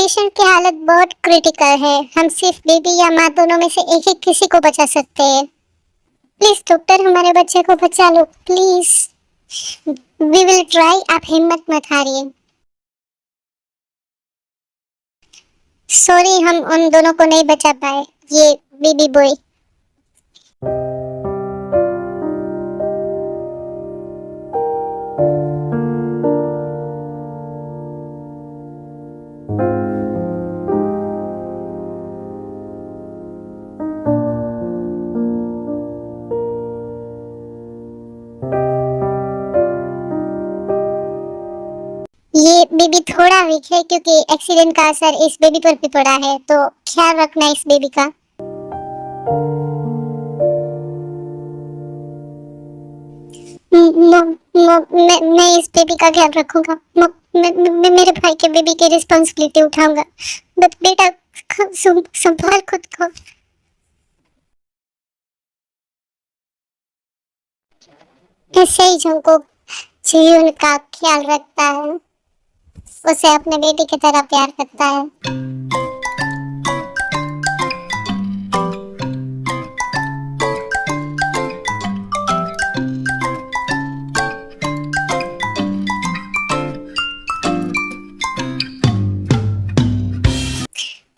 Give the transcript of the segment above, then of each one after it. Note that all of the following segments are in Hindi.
पेशेंट की हालत बहुत क्रिटिकल है। हम सिर्फ बेबी या माँ दोनों में से एक ही किसी को बचा सकते हैं। प्लीज डॉक्टर, हमारे बच्चे को बचा लो प्लीज। वी विल ट्राई, आप हिम्मत मत हारिए। सॉरी, हम उन दोनों को नहीं बचा पाए। ये बेबी बॉय। ये बेबी थोड़ा वीक है क्योंकि एक्सीडेंट का असर इस बेबी पर भी पड़ा है, तो ख्याल रखना इस बेबी का। मैं इस बेबी का ख्याल रखूंगा। मैं मेरे भाई के बेबी की रिस्पांसिबिलिटी उठाऊंगा। बेटा संभाल खुद को। ऐसे ही जंको जीवन का ख्याल रखता है, उसे अपने बेटी की तरह प्यार करता है।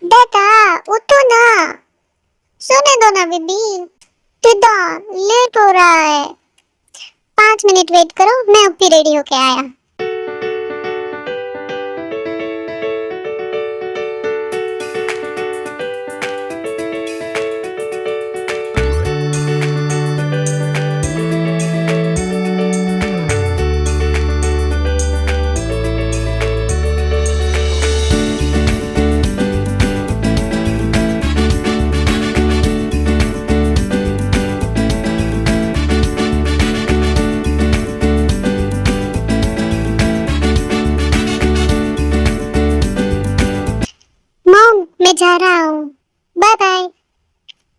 बेटा उठो ना, सोने दो ना बेबी। बेटा लेट हो रहा है, 5 मिनट वेट करो, मैं अभी रेडी होके आया। मॉम मैं जा रहा हूँ, बाय बाय।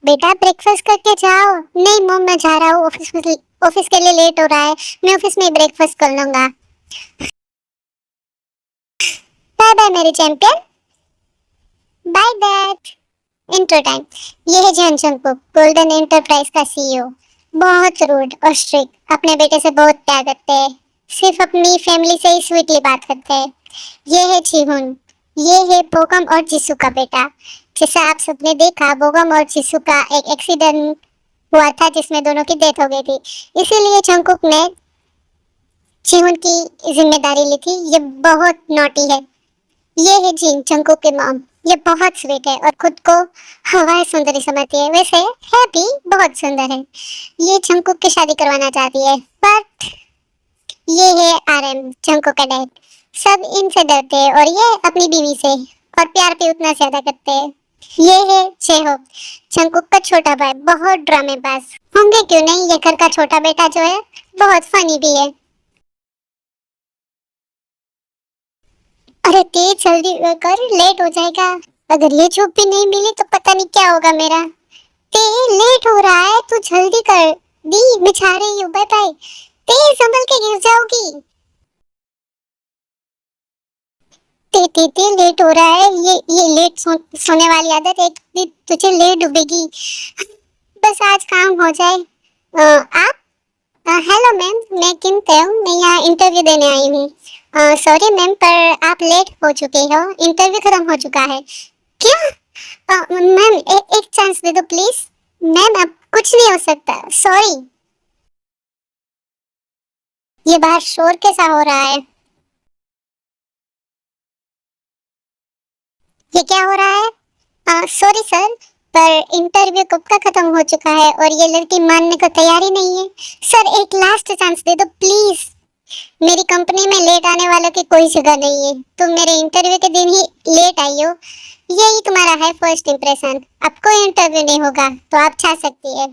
बेटा ब्रेकफास्ट करके जाओ। नहीं मॉम, मैं जा रहा हूँ, ऑफिस के लिए लेट हो रहा है। मैं ऑफिस में ब्रेकफास्ट कर लूंगा। बाय बाय मेरे champion. Bye dad. Intro time. ये है जॉन जंगकुक, गोल्डन एंटरप्राइज का सीईओ। बहुत रूड और स्ट्रिक्ट, अपने बेटे से बहुत प्यार करते हैं, सिर्फ अपनी फैमिली से ही स्वीटली बात करते हैं। ये है जीहुन, ये है बोगम और जिसू का बेटा। जैसा आप सबने देखा, बोगम और जिसू का एक एक्सीडेंट हुआ था जिसमें दोनों की डेथ हो गई थी, इसीलिए जंगकुक ने जीहुन की जिम्मेदारी ली थी। ये बहुत नॉटी है। ये है जिन, जंगकुक की मॉम। ये बहुत स्वीट है और खुद को हवाई सुंदरी समझती है, वैसे है भी बहुत सुंदर है। ये जंगकुक की शादी करवाना चाहती है, बट ये है आरएम, जंगकुक का डैड। सब इनसे डरते हैं और ये अपनी बीवी से, और प्यार भी उतना ज्यादा करते हैं। ये है चेहोक, जंगकुक का छोटा भाई, बहुत ड्रामेबाज। होंगे क्यों नहीं, ये घर का छोटा बेटा जो है बहुत फनी भी है। अरे तेज जल्दी कर, लेट हो जाएगा। अगर ये जॉब भी नहीं मिली तो पता नहीं क्या होगा मेरा। ते लेट हो रहा है, तू जल्दी कर। दी मैं जा रही हूँ, बाय बाय। ते संभल के गिर जाओगी। ते लेट हो रहा है। ये लेट सोने वाली आदत एक दिन तुझे लेट डूबेगी। बस आज काम हो जाए। आप हेलो मैम, मैं किम हूँ, मैं यहाँ इंटरव्यू देने आई हूँ। सॉरी मैम, पर आप लेट हो चुके हो, इंटरव्यू खत्म हो चुका है। क्या मैम, एक चांस दे दो प्लीज। मैम अब कुछ नहीं हो सकता, सॉरी। ये बाहर शोर कैसा हो रहा है? ये क्या हो रहा है? सॉरी सर, पर इंटरव्यू कब का खत्म हो चुका है और ये लड़की मानने को तैयार ही नहीं है। सर एक लास्ट चांस दे दो प्लीज। मेरी कंपनी में लेट आने वालों की कोई जगह नहीं है। तुम मेरे इंटरव्यू के दिन ही लेट आई हो, यही तुम्हारा है फर्स्ट इंप्रेशन। अब कोई इंटरव्यू नहीं होगा तो आप जा सकती है।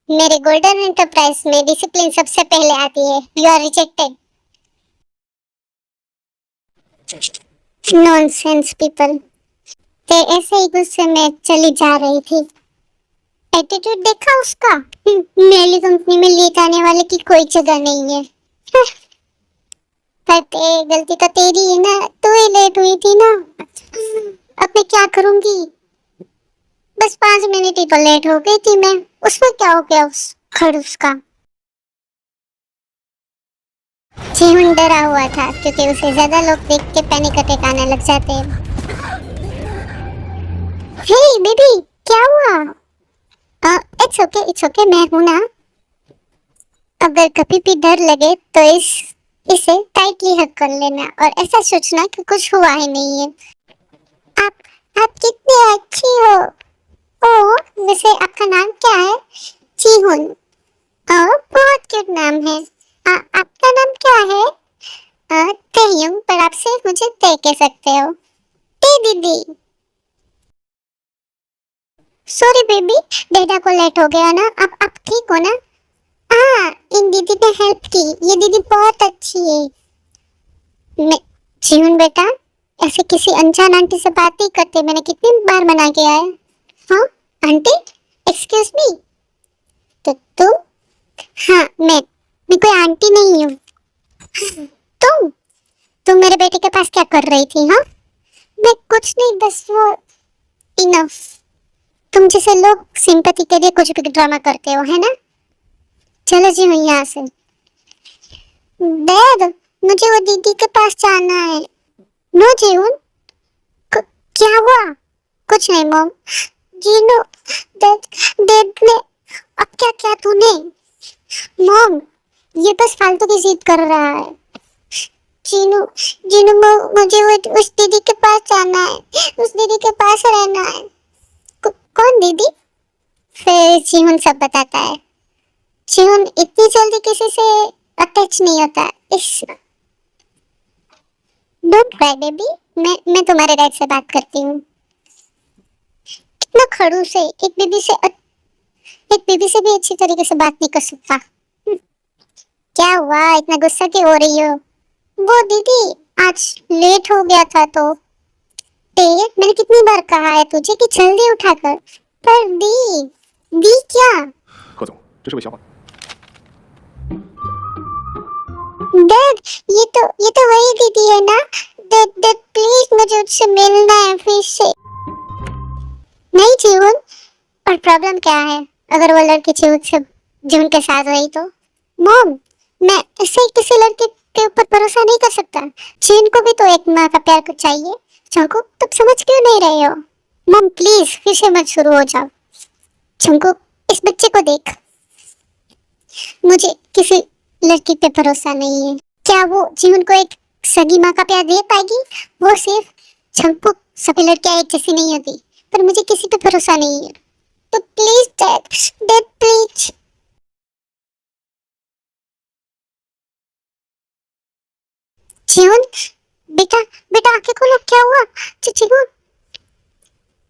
मेरे गोल्डन एंटरप्राइज में डिसिप्लिन सबसे पहले आती है। You are rejected. Nonsense people. ते ऐसे ही गुस्से में चली जा रही थी। एटीट्यूड देखा उसका। मेरी कंपनी में लेट आने वाले की कोई जगह नहीं है। पर गलती तो तेरी है ना, तू ही लेट हुई थी ना। अब मैं क्या करूंगी? बस 5 मिनट ही तो लेट हो गई थी मैं। उसमें क्या हो गया उस खड़ूस का? जीवन डरा हुआ था क्योंकि उसे ज्यादा लोग देख के पैनिक अटैक आने लग जाते हैं। हे बेबी, क्या हुआ? इट्स ओके, मैं हूं ना। अगर कभी भी डर लगे तो इसे टाइटली हग कर लेना और ऐसा सोचना कि कुछ हुआ ही नहीं है। आप आप कितनी अच्छी हो। ओ, वैसे आपका नाम क्या है? जीहुन। ओ, बहुत क्यूट नाम है। आपका नाम क्या है? तेयुंग, पर आप सिर्फ मुझे ते कह सकते हो। ते दीदी। सॉरी बेबी, डेटा को लेट हो गया ना। आप ठीक हो ना? हाँ, इन दीदी ने हेल्प की। ये दीदी बहुत अच्छी है। मैं जीवन बेटा, ऐसे किसी अनजान आंटी से बात नहीं करते। मैंने कितनी बार मना किया है। हाँ आंटी, एक्सक्यूज मी। तो तुम? हाँ, मैं कोई आंटी नहीं हूँ। तुम मेरे बेटे के पास क्या कर रही थी? हाँ, मैं कुछ नहीं, बस वो इनफ। तुम जैसे लोग सिंपैथी के लिए कुछ भी ड्रामा करते हो, है ना? चलो जी, मैं यहाँ से। डैड, मुझे वो दीदी के पास जाना है। नो जीवन, क्या हुआ? कुछ नहीं मॉम। जीनू, डैड डैड ने अब क्या क्या तूने? मॉम, ये बस फालतू की जिद कर रहा है। जीनू, जीनू मुझे उस दीदी के पास जाना है। उस दीदी के पास रहना है। कौन दीदी? फिर जीवन सब बताता है। जीवन इतनी जल्दी किसी से अटैच नहीं होता। इस डोंट क्राई बेबी, मैं तुम्हारे डैड से बात करती हूँ। कितना खड़ूस है, एक बेबी से भी अच्छी तरीके से बात नहीं कर सकता। क्या हुआ, इतना गुस्सा क्यों हो रही हो? वो दीदी, आज लेट हो गया था तो मैंने कितनी बार कहा है तुझे कि जल्दी उठा कर। पर दी क्या? 何总，这是位小伙。डैड, ये तो वही दीदी है ना? डैड प्लीज, मुझे उससे मिलना है फिर से। नहीं जीवन, और प्रॉब्लम क्या है? अगर वो लड़की जीवन के साथ रही तो? मॉम, मैं ऐसे किसी लड़के के ऊपर भरोसा नहीं कर सकता। जीवन को भी तो एक माँ का प्यार कुछ चाहिए। जंकुक, तुम समझ क्यों नहीं रहे हो? मॉम प्लीज, फिर से मत शुरू हो जाओ। जंकुक, इस बच्चे को देख। मुझे किसी लड़की पे भरोसा नहीं है। क्या वो जीवन को एक सगी माँ का प्यार दे पाएगी? वो सिर्फ जंकुक, सभी लड़कियां एक जैसी नहीं होती, पर मुझे किसी पे भरोसा नहीं है। तो प्लीज डैड, डैड प्लीज। जीवन, बेटा बेटा आंखें खोलो, क्या हुआ? जीवन।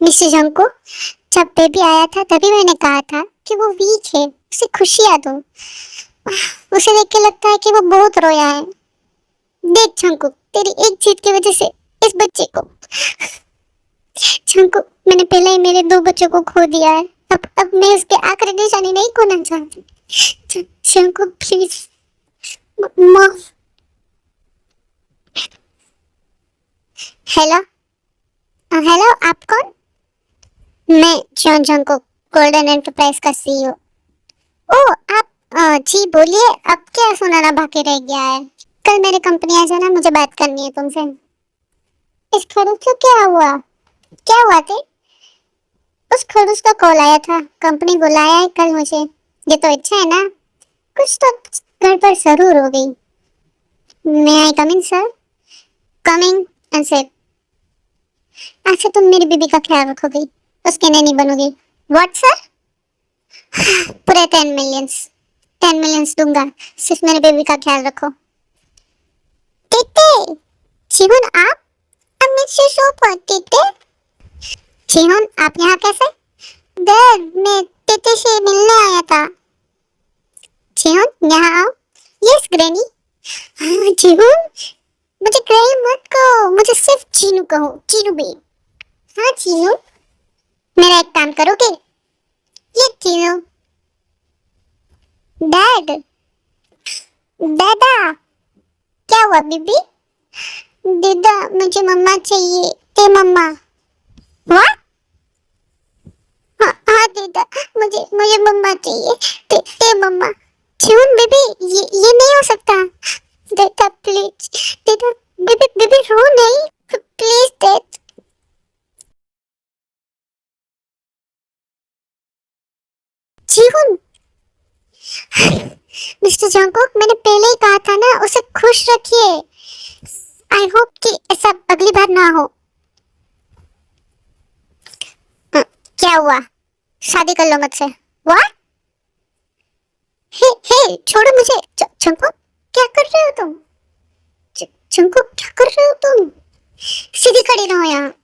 मिस्टर जंको, जब बेबी आया था तभी मैंने कहा था कि वो वीक है, उसे खुशियां दो। उसे देख के लगता है कि वो बहुत रोया है। देख जंको, तेरी एक जीत की वजह से इस बच्चे को। जंको, मैंने पहले ही मेरे 2 बच्चों को खो दिया है। अब मैं उसके आखिरी निशानी नहीं खोना चाहती। Junko please. माफ। हेलो, हेलो, आप कौन? मैं जॉन जंको, गोल्डन एंटरप्राइज का सीईओ। ओ, आप जी बोलिए, अब क्या सुनाना बाकी रह गया है? कल मेरे कंपनी आ जाना, मुझे बात करनी है तुमसे। इस खड़ूस को क्या हुआ? क्या हुआ थे? उस खड़ूस का कॉल आया था, कंपनी बुलाया है कल मुझे। ये तो अच्छा है ना? कुछ तो गड़बड़ जरूर हो गई। मे आई कम इन सर? Coming and said. अच्छा, तुम मेरी बीबी का ख्याल रखोगी, उसके नैनी बनोगी। What sir? पूरे 10 मिलियंस दूंगा, सिर्फ मेरे बेबी का ख्याल रखो। टीटे, जीवन आप मुझसे सो टीटे। जीवन, आप यहाँ कैसे? डैड, मैं टीटे से मिलने आया था। जीवन, यहाँ आओ। Yes granny. जीवन, मुझे ग्रैनी मत कहो, मुझे सिर्फ चीनू कहो, चीनू बे। हाँ चीनू, मेरा एक काम करोगे? ये चीनू। डैड, दादा, क्या हुआ बीबी? दीदा मुझे मम्मा चाहिए। ते मम्मा? व्हाट? हाँ हाँ दीदा, मुझे मुझे मम्मा चाहिए। ते मम्मा। क्यों बेबी? ये नहीं हो सकता। दीदा प्लीज, दीदा बेबी बेबी रो नहीं, प्लीज डैड। जीवन, मिस्टर जंगकुक, मैंने पहले ही कहा था ना, उसे खुश रखिए। आई होप कि ऐसा अगली बार ना हो। क्या हुआ? शादी कर लो मुझसे। व्हाट? हे हे छोड़ो मुझे। जंगकुक, क्या कर रहे हो तुम? जंगकुक, क्या कर रहे हो तुम? सीधी खड़ी रहो यहाँ।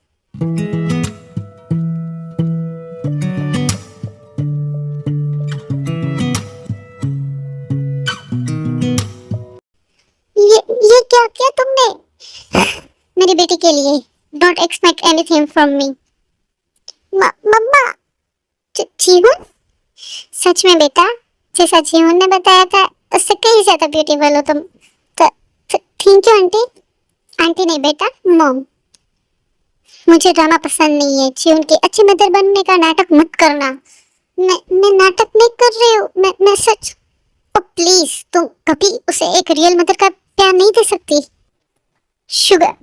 ये क्या किया तुमने? मेरी बेटी के लिए। Don't expect anything from me. मम्मा। जीवन, सच में बेटा, जैसा जीवन ने बताया था उससे कहीं ज्यादा ब्यूटीफुल हो तुम। Thank you aunty. आंटी नहीं बेटा, मॉम। मुझे ड्रामा पसंद नहीं है। जीवन की अच्छी मदर बनने का नाटक मत करना। मैं नाटक नहीं कर रही हूँ, मैं सच। ओ प्लीज, तुम कभी उसे एक रियल मदर का प्यार नहीं दे सकती। शुगर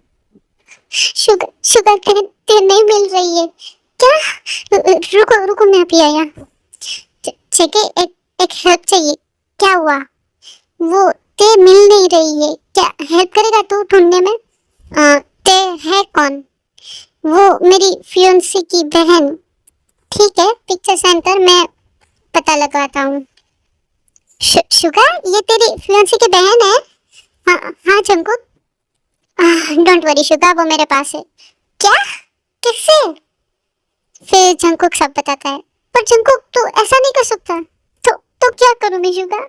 शुगर शुगर तेरे नहीं मिल रही है क्या? रुको रुको, मैं अभी आया। जेके, एक एक हेल्प चाहिए। क्या हुआ? वो ते मिल नहीं रही है, क्या हेल्प करेगा तू ढूंढने में? ते है कौन? वो मेरी फियोंसी की बहन। ठीक है, पिक्चर सेंड कर, मैं पता लगाता हूँ। शुगर, ये तेरी फियोंसी की बहन है? हाँ हाँ जंकुक। डोंट वरी शुगर, वो मेरे पास है। क्या? कैसे? फिर जंकुक सब बताता है। पर जंकुक, तू ऐसा नहीं कर सकता। तो क्या करूं मैं शुगर?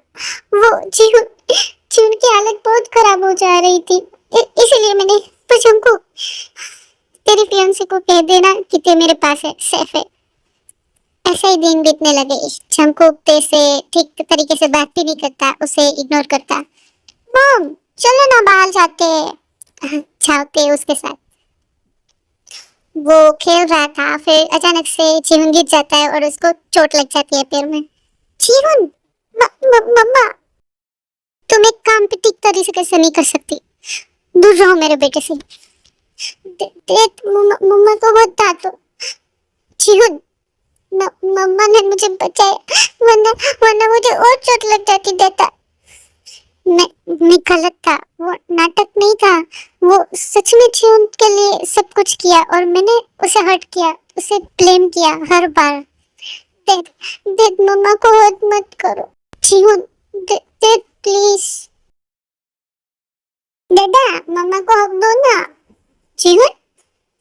वो जीवन की हालत बहुत खराब हो जा रही थी, इसीलिए मैंने। पर जंकुक, तेरी फियांसी को कह देना कि ते मेरे पास है, सेफ है। ऐसा ही दिन बीतने लगे। जंकुक ते से ठीक तरीके से बात भी नहीं करता, उसे इग्नोर करता। मॉम, चलो ना बाहर जाते हैं। जाते उसके साथ। वो खेल रहा था, फिर अचानक से जीवन गिर जाता है और उसको चोट लग जाती है पैर में। जीवन, मम्मा, तुम एक काम पे ठीक तरीके से नहीं कर सकती। दूर रहो मेरे बेटे से। मम्मा को मत डांटो। जीवन, मम्मा ने मुझे बचाया, वरना वरना मुझे और चोट लग जाती देता। मैं गलत था, वो नाटक नहीं था। वो सच में जीवन के लिए सब कुछ किया और मैंने उसे हर्ट किया, उसे ब्लेम किया हर बार। डेड, डेड मम्मा को हर्ट मत करो। जीवन, डेड प्लीज। दादा, मम्मा को हक दो ना। जीवन,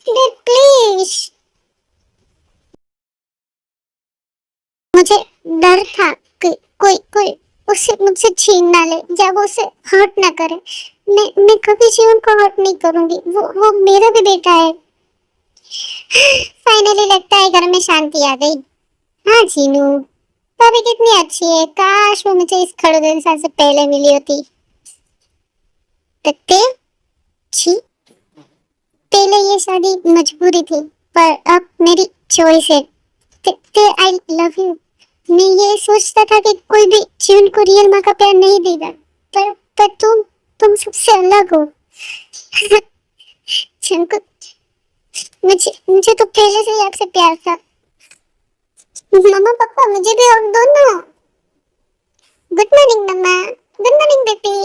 डेड प्लीज। मुझे डर था कि कोई कोई उसे मुझसे छीन ना ले या वो उसे हर्ट ना करे। मैं कभी जीवन को हर्ट नहीं करूंगी। वो मेरा भी बेटा है। फाइनली लगता है घर में शांति आ गई। हाँ जीनू, भाभी कितनी अच्छी है। काश वो मुझे इस खड़ूस इंसान से पहले मिली होती। तकते छी, पहले ये शादी मजबूरी थी, पर अब मेरी चॉइस है। I love you. मैं ये सोचता था कि कोई भी जीवन को रियल माँ का प्यार नहीं देगा, पर तुम सबसे अलग हो। जंकुक, मुझे मुझे तो पहले से ही आपसे प्यार था। मम्मा पापा, मुझे भी हक दो ना। गुड मॉर्निंग मम्मा। गुड मॉर्निंग बेटी।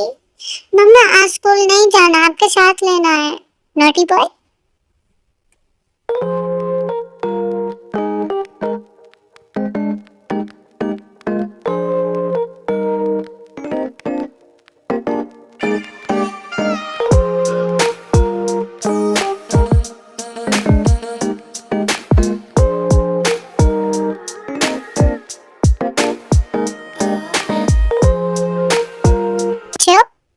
मम्मा, आज स्कूल नहीं जाना, आपके साथ लेना है। Naughty boy.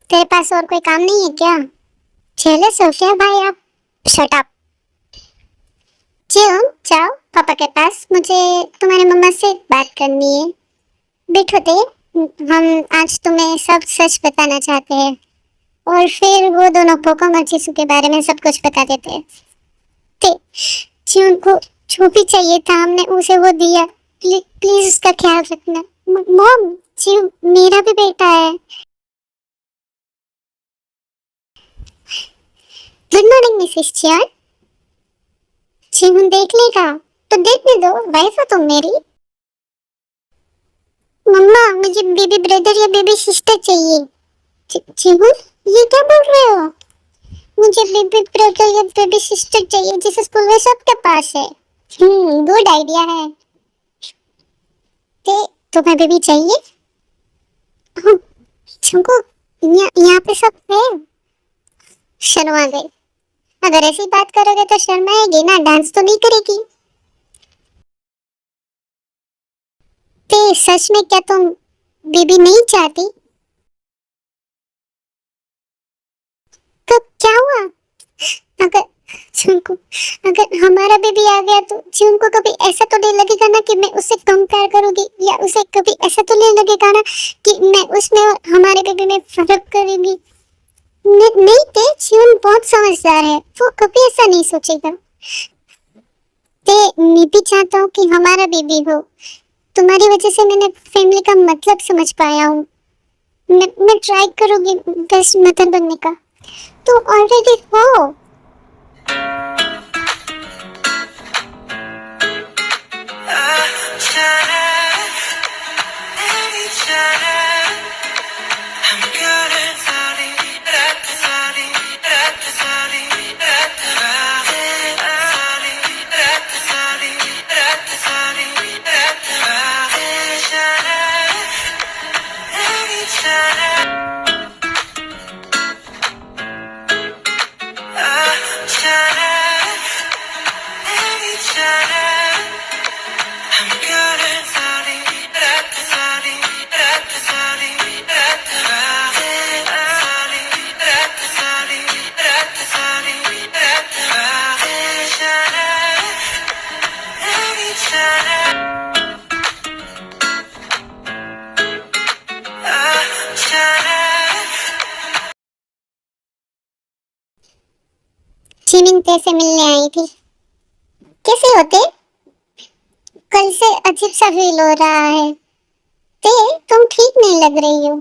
तेरे पास और कोई काम नहीं है क्या? चलो सोफिया भाई, आप शट अप। जाओ पापा के पास, मुझे तुम्हारी मम्मा से बात करनी है। बैठो ते, हम आज तुम्हें सब सच बताना चाहते हैं। और फिर वो दोनों पोकम और चिसू के बारे में सब कुछ बता देते थे। चियून को जो भी चाहिए था हमने उसे वो दिया। प्लीज उसका ख्याल रखना। मॉम, चियू मेरा भी बेटा है। गुड मॉर्निंग मिसेस चियन। चियन देख लेगा तो देखने दो, वाइफ हो तुम मेरी। मम्मा मुझे बेबी ब्रदर या बेबी सिस्टर चाहिए। चियन ये क्या बोल रहे हो? मुझे बेबी ब्रदर या बेबी सिस्टर चाहिए जिस स्कूल में सबके पास है। गुड आइडिया है। तुम्हें बेबी चाहिए? छुको यहाँ पे सब है। शर्मा गई। अगर ऐसी बात करोगे तो शर्माएगी ना, डांस तो नहीं करेगी। सच में क्या तुम बेबी नहीं चाहती? कब क्या हुआ? अगर चिंकू, अगर हमारा बेबी आ गया तो चिंकू कभी ऐसा तो नहीं लगेगा ना कि मैं उससे कंपेयर करूंगी, या उसे कभी ऐसा तो नहीं लगेगा ना कि मैं उसमें और हमारे बेबी में फर्क करूंगी। नहीं ते चियन बहुत समझदार है, वो कभी ऐसा नहीं सोचेगा। मैं भी चाहता हूँ कि हमारा बेबी हो। तुम्हारी वजह से मैंने फैमिली का मतलब समझ पाया हूँ। मैं ट्राई करूंगी बेस्ट मदर बनने का। तो ऑलरेडी हो। चिमिन से मिलने आई थी। कैसे होते? कल से अजीब सा फील हो रहा है। तुम ठीक नहीं लग रही हो,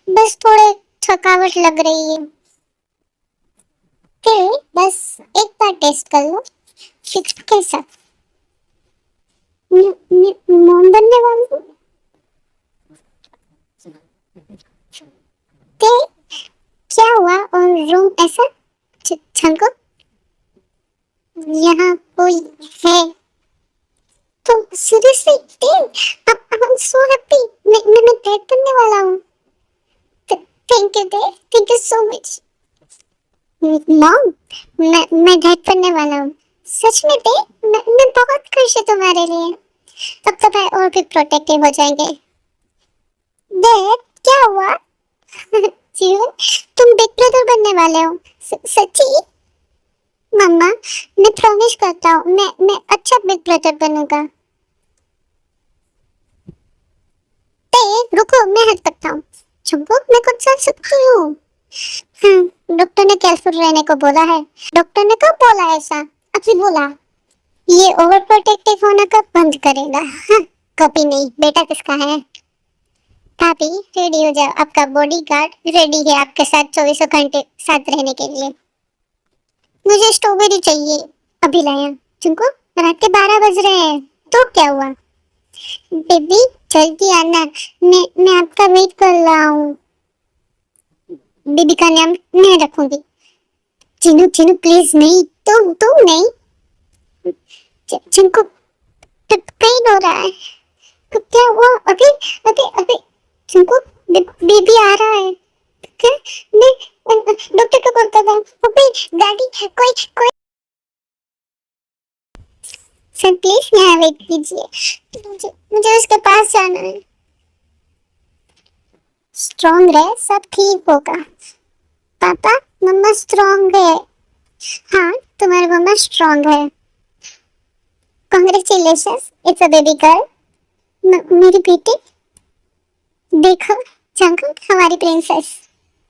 बस थोड़े थकावट लग रही है। बस एक बार टेस्ट कर लो फिर कैसा। मोम बनने वाली हूँ। क्या हुआ? और रूम ऐसा छनको यहाँ कोई है? तो seriously I am so happy. मैं डेट करने वाला हूँ। Thank you dad, thank you so much. Mom, मैं डेट करने वाला हूँ। सच में डैड, मैं बहुत खुश हूँ तुम्हारे लिए। तब तो भाई और भी प्रोटेक्टिव हो जाएंगे। डैड क्या हुआ? जीवन, तुम बिग ब्रदर बनने वाले हो? सच्ची? मम्मा मैं प्रॉमिस करता हूँ मैं अच्छा बिग ब्रदर बनूंगा। रुको मैं हट सकता हूँ। चुप्पो, मैं कुछ कर सकती हूँ। डॉक्टर ने केयरफुल रहने को बोला है। डॉक्टर ने कब बोला ऐसा? अभी बोला। ये ओवर प्रोटेक्टिव होना कब बंद करेगा? कभी नहीं। बेटा किसका है? भाभी रेडी हो जाओ, आपका बॉडीगार्ड रेडी है आपके साथ 24 घंटे साथ रहने के लिए। मुझे स्ट्रॉबेरी चाहिए, अभी लाया। तुमको रात के 12 बज रहे हैं तो क्या हुआ? बेबी जल्दी आना, मैं आपका वेट कर रहा हूँ। बेबी का नाम मैं रखूंगी। चिनू चिनू प्लीज नहीं, तुम नहीं। चिनको पेन हो रहा है। तो क्या हुआ? अभी अभी अभी चिनको बेबी आ रहा है। क्या? मैं डॉक्टर को बोलता था। अभी गाड़ी कोई कोई सर प्लीज यहाँ वेट कीजिए, मुझे उसके पास जाना है। स्ट्रॉन्ग रहे, सब ठीक होगा। पापा मम्मा स्ट्रॉन्ग है। हाँ तुम्हारी मम्मा स्ट्रॉन्ग है। Congratulations, it's a baby girl. मेरी बेटी देखो, जंगल हमारी प्रिंसेस।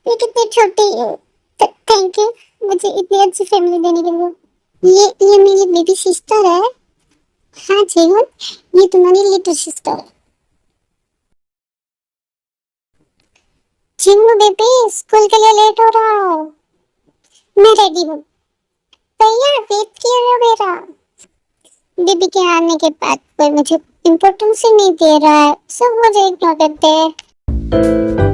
मैं कितनी छोटी हूँ। थैंक यू मुझे इतनी अच्छी फैमिली देने के लिए। ये मेरी बेबी सिस्टर है। हाँ जीवन, ये तुम्हारी लिटिल सिस्टर है। चिन्नू बेबी, स्कूल के लिए लेट हो रहा हूँ। मैं रेडी हूँ। भैया वेट किया मेरा। बेबी के आने के बाद कोई मुझे इम्पोर्टेंस ही नहीं दे रहा है, सब मुझे इग्नोर करते हैं।